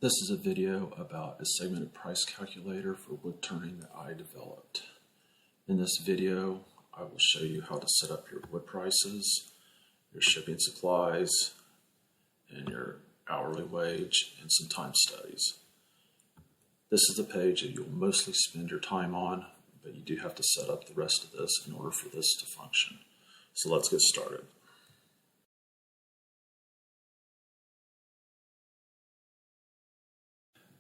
This is a video about a segmented price calculator for wood turning that I developed. In this video, I will show you how to set up your wood prices, your shipping supplies, and your hourly wage, and some time studies. This is the page that you'll mostly spend your time on, but you do have to set up the rest of this in order for this to function. So let's get started.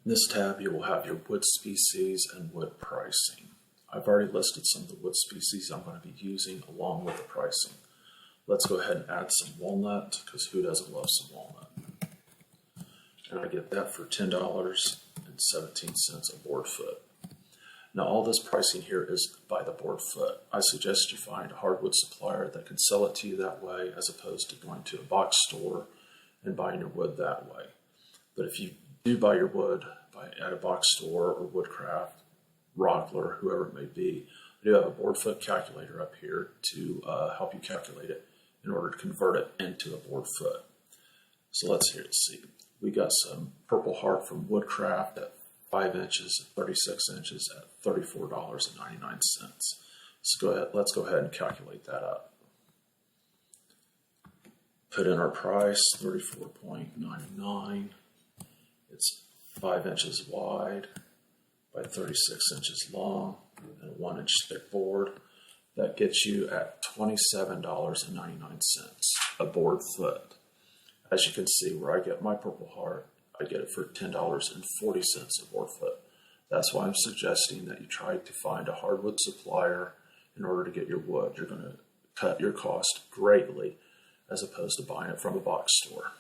In this tab, you will have your wood species and wood pricing. I've already listed some of the wood species I'm going to be using along with the pricing. Let's go ahead and add some walnut, because who doesn't love some walnut? And I get that for $10.17 a board foot. Now all this pricing here is by the board foot. I suggest you find a hardwood supplier that can sell it to you that way, as opposed to going to a box store and buying your wood that way. But if you do buy your wood at a box store or Woodcraft, Rockler, whoever it may be, I do have a board foot calculator up here to help you calculate it in order to convert it into a board foot. So let's see. We got some purple heart from Woodcraft at 5 inches, 36 inches at $34.99. So let's go ahead and calculate that up. Put in our price, $34.99. It's 5 inches wide by 36 inches long and a 1 inch thick board. That gets you at $27.99 a board foot. As you can see, where I get my purple heart, I get it for $10.40 a board foot. That's why I'm suggesting that you try to find a hardwood supplier in order to get your wood. You're going to cut your cost greatly as opposed to buying it from a box store.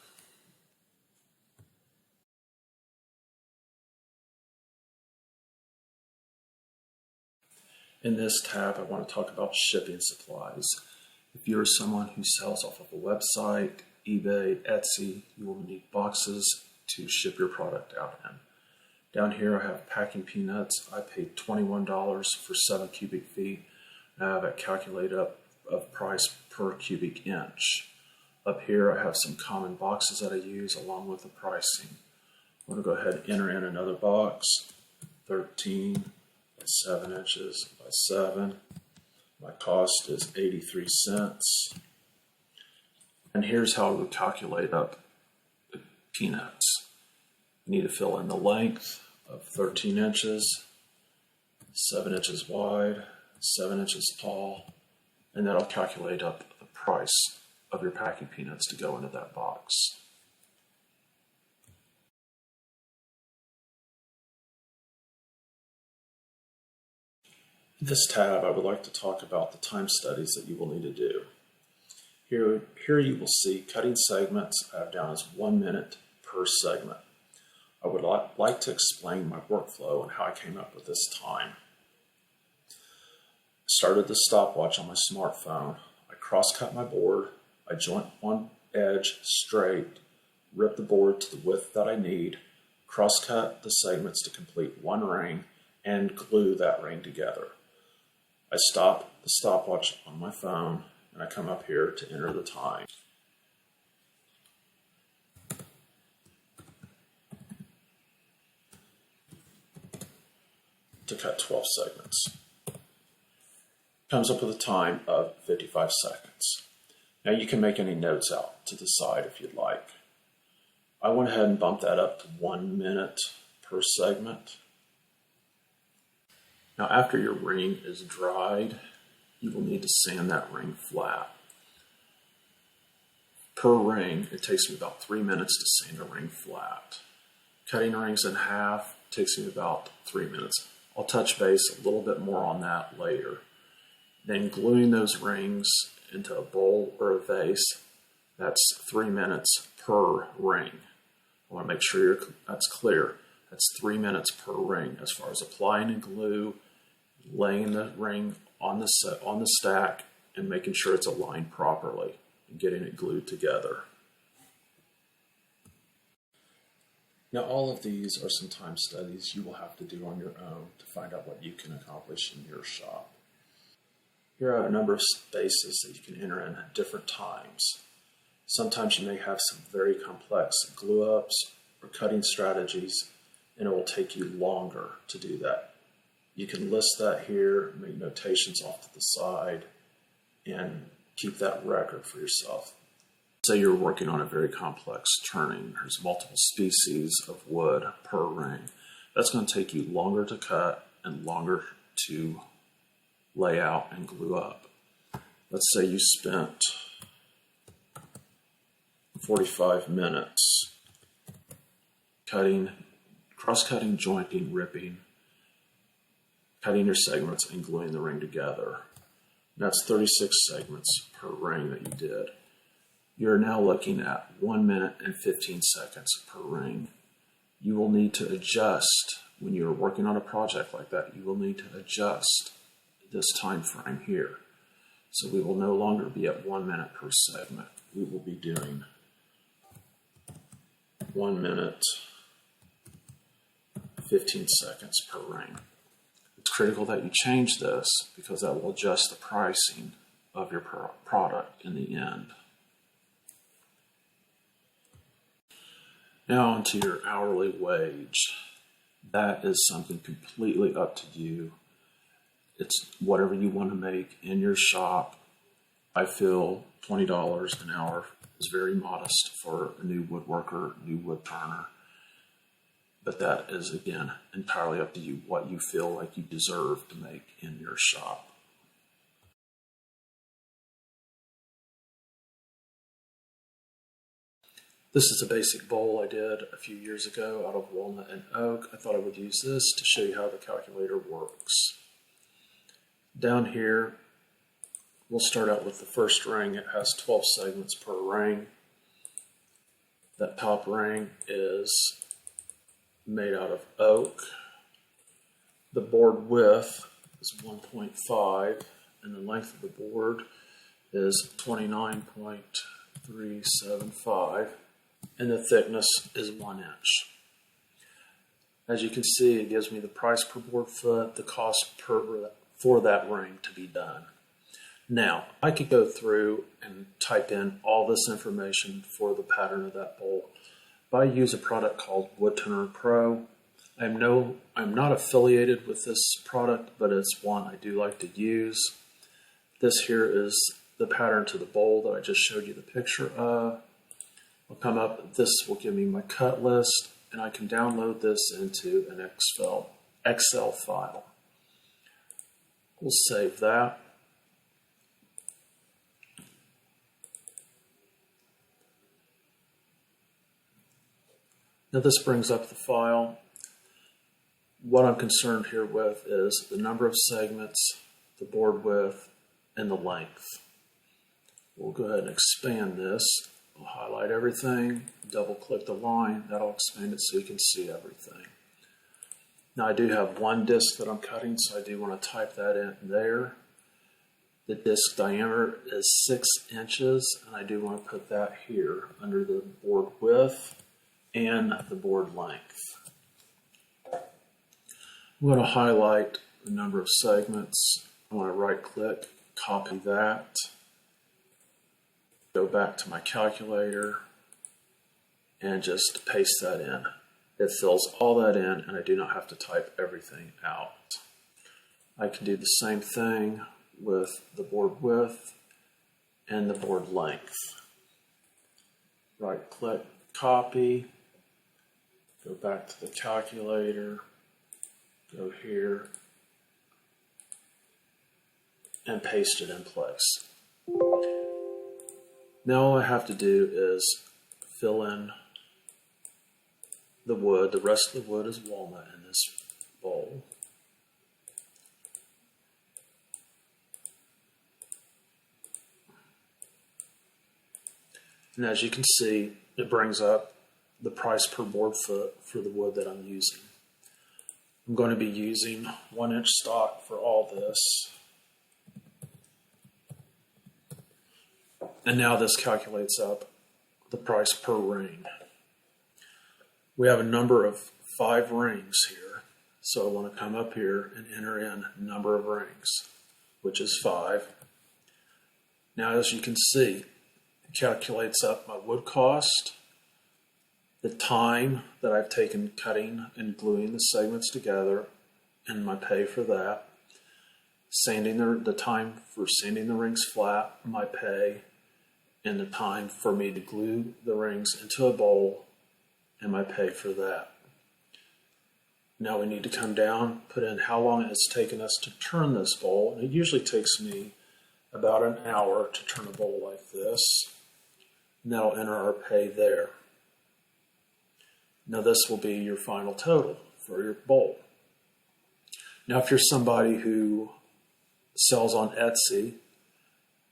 In this tab, I want to talk about shipping supplies. If you're someone who sells off of a website, eBay, Etsy, you will need boxes to ship your product out in. Down here I have packing peanuts. I paid $21 for 7 cubic feet. And I have it calculated up of price per cubic inch. Up here I have some common boxes that I use along with the pricing. I'm going to go ahead and enter in another box, 13 by 7 inches by 7. My cost is 83 cents. And here's how we calculate up the peanuts. You need to fill in the length of 13 inches, 7 inches wide, 7 inches tall, and that'll calculate up the price of your packing peanuts to go into that box. In this tab, I would like to talk about the time studies that you will need to do. Here you will see cutting segments I have down as 1 minute per segment. I would like to explain my workflow and how I came up with this time. I started the stopwatch on my smartphone. I cross-cut my board. I joint one edge straight, rip the board to the width that I need, cross-cut the segments to complete one ring, and glue that ring together. I stop the stopwatch on my phone and I come up here to enter the time. To cut 12 segments. Comes up with a time of 55 seconds. Now you can make any notes out to the side if you'd like. I went ahead and bumped that up to 1 minute per segment. Now after your ring is dried, you will need to sand that ring flat. Per ring, it takes me about 3 minutes to sand a ring flat. Cutting rings in half takes me about 3 minutes. I'll touch base a little bit more on that later. Then gluing those rings into a bowl or a vase, that's 3 minutes per ring. I want to make sure that's clear. That's 3 minutes per ring as far as applying and glue, laying the ring on the stack, and making sure it's aligned properly and getting it glued together. Now all of these are some time studies you will have to do on your own to find out what you can accomplish in your shop. Here are a number of spaces that you can enter in at different times. Sometimes you may have some very complex glue-ups or cutting strategies, and it will take you longer to do that. You can list that here, make notations off to the side, and keep that record for yourself. Say you're working on a very complex turning. There's multiple species of wood per ring. That's going to take you longer to cut and longer to lay out and glue up. Let's say you spent 45 minutes cutting, cross-cutting, jointing, ripping, cutting your segments and gluing the ring together. That's 36 segments per ring that you did. You're now looking at 1 minute and 15 seconds per ring. You will need to adjust when you're working on a project like that. You will need to adjust this time frame here. So we will no longer be at 1 minute per segment. We will be doing 1 minute, 15 seconds per ring. It's critical that you change this because that will adjust the pricing of your product in the end. Now onto your hourly wage. That is something completely up to you. It's whatever you want to make in your shop. I feel $20 an hour is very modest for a new woodworker, new wood turner. But that is, again, entirely up to you, what you feel like you deserve to make in your shop. This is a basic bowl I did a few years ago out of walnut and oak. I thought I would use this to show you how the calculator works. Down here, we'll start out with the first ring. It has 12 segments per ring. That top ring is made out of oak. The board width is 1.5 and the length of the board is 29.375 and the thickness is 1 inch. As you can see, it gives me the price per board foot, the cost for that ring to be done. Now, I could go through and type in all this information for the pattern of that bowl. But I use a product called Woodturing Pro. I'm not affiliated with this product, but it's one I do like to use. This here is the pattern to the bowl that I just showed you the picture of. I'll come up, this will give me my cut list, and I can download this into an Excel file. We'll save that. Now this brings up the file. What I'm concerned here with is the number of segments, the board width, and the length. We'll go ahead and expand this. We'll highlight everything, double click the line, that'll expand it so you can see everything. Now I do have one disc that I'm cutting, so I do want to type that in there. The disc diameter is 6 inches, and I do want to put that here under the board width and the board length. I'm going to highlight the number of segments. I want to right click, copy that, go back to my calculator and just paste that in. It fills all that in and I do not have to type everything out. I can do the same thing with the board width and the board length. Right click, copy, go back to the calculator, go here, and paste it in place. Now all I have to do is fill in the wood. The rest of the wood is walnut in this bowl. And as you can see, it brings up the price per board foot for the wood that I'm using. I'm going to be using 1 inch stock for all this. And now this calculates up the price per ring. We have a number of 5 rings here. So I want to come up here and enter in number of rings, which is 5. Now as you can see, it calculates up my wood cost the time that I've taken cutting and gluing the segments together and my pay for that, sanding the time for sanding the rings flat, my pay, and the time for me to glue the rings into a bowl and my pay for that. Now we need to come down, put in how long it's taken us to turn this bowl. And it usually takes me about an hour to turn a bowl like this. And that'll enter our pay there. Now this will be your final total for your bowl. Now if you're somebody who sells on Etsy,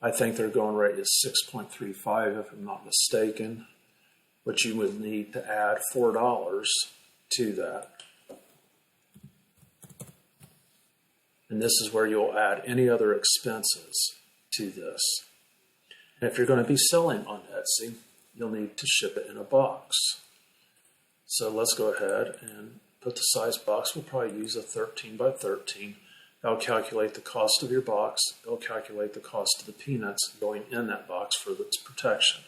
I think their going rate is 6.35 if I'm not mistaken, which you would need to add $4 to that. And this is where you'll add any other expenses to this. And if you're going to be selling on Etsy, you'll need to ship it in a box. So let's go ahead and put the size box. We'll probably use a 13 by 13. That'll calculate the cost of your box. It'll calculate the cost of the peanuts going in that box for its protection.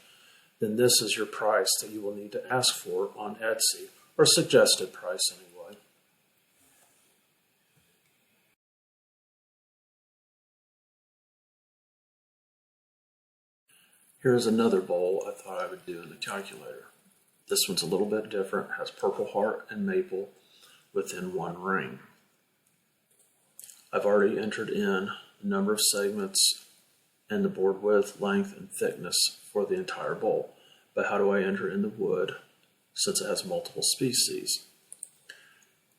Then this is your price that you will need to ask for on Etsy, or suggested price anyway. Here's another bowl I thought I would do in the calculator. This one's a little bit different, has purple heart and maple within one ring. I've already entered in the number of segments and the board width, length, and thickness for the entire bowl. But how do I enter in the wood since it has multiple species?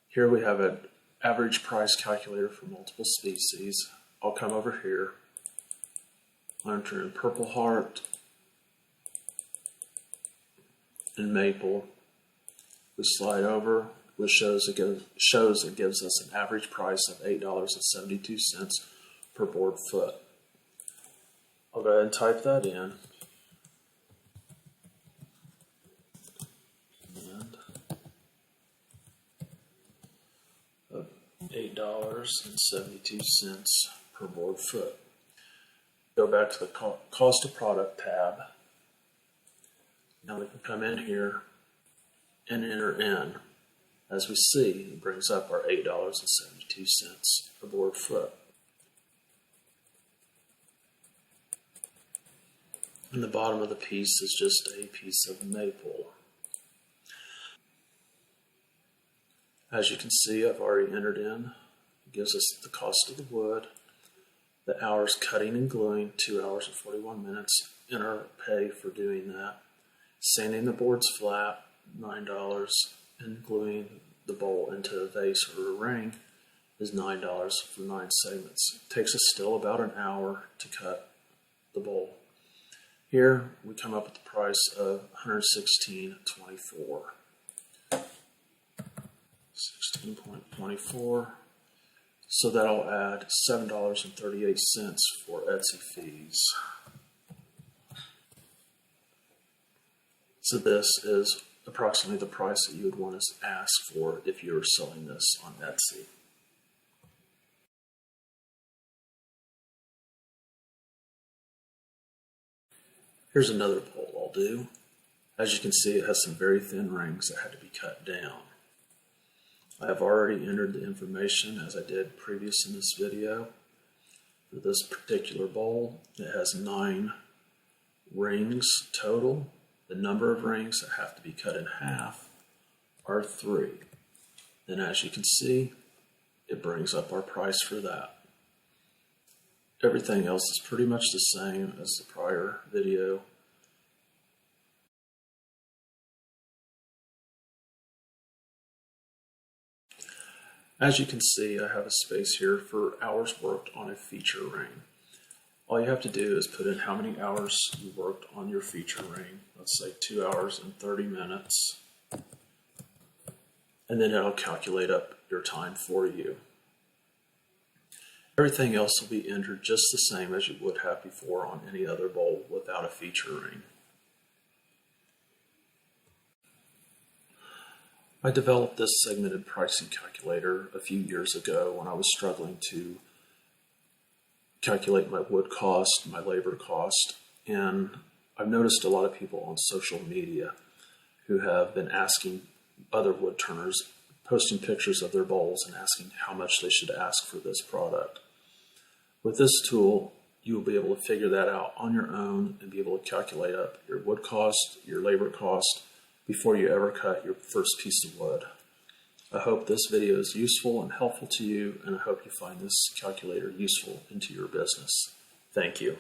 Here we have an average price calculator for multiple species. I'll come over here, enter in purple heart and maple. We slide over, which shows it gives us an average price of $8.72 per board foot. I'll go ahead and type that in. And $8.72 per board foot. Go back to the cost of product tab. Now we can come in here and enter in. As we see, it brings up our $8.72 per board foot. And the bottom of the piece is just a piece of maple. As you can see, I've already entered in. It gives us the cost of the wood, the hours cutting and gluing, 2 hours and 41 minutes, and our pay for doing that. Sanding the boards flat, $9, and gluing the bowl into a vase or a ring is $9 for 9 segments. It takes us still about an hour to cut the bowl. Here we come up with the price of $116.24. 16.24. So that'll add $7.38 for Etsy fees. So this is approximately the price that you would want to ask for if you were selling this on Etsy. Here's another bowl I'll do. As you can see, it has some very thin rings that had to be cut down. I have already entered the information as I did previous in this video. For this particular bowl, it has 9 rings total. The number of rings that have to be cut in half are 3. Then as you can see, it brings up our price for that. Everything else is pretty much the same as the prior video. As you can see, I have a space here for hours worked on a feature ring. All you have to do is put in how many hours you worked on your feature ring. Let's say 2 hours and 30 minutes. And then it'll calculate up your time for you. Everything else will be entered just the same as you would have before on any other bowl without a feature ring. I developed this segmented pricing calculator a few years ago when I was struggling to calculate my wood cost, my labor cost, and I've noticed a lot of people on social media who have been asking other wood turners, posting pictures of their bowls and asking how much they should ask for this product. With this tool, you will be able to figure that out on your own and be able to calculate up your wood cost, your labor cost, before you ever cut your first piece of wood. I hope this video is useful and helpful to you, and I hope you find this calculator useful into your business. Thank you.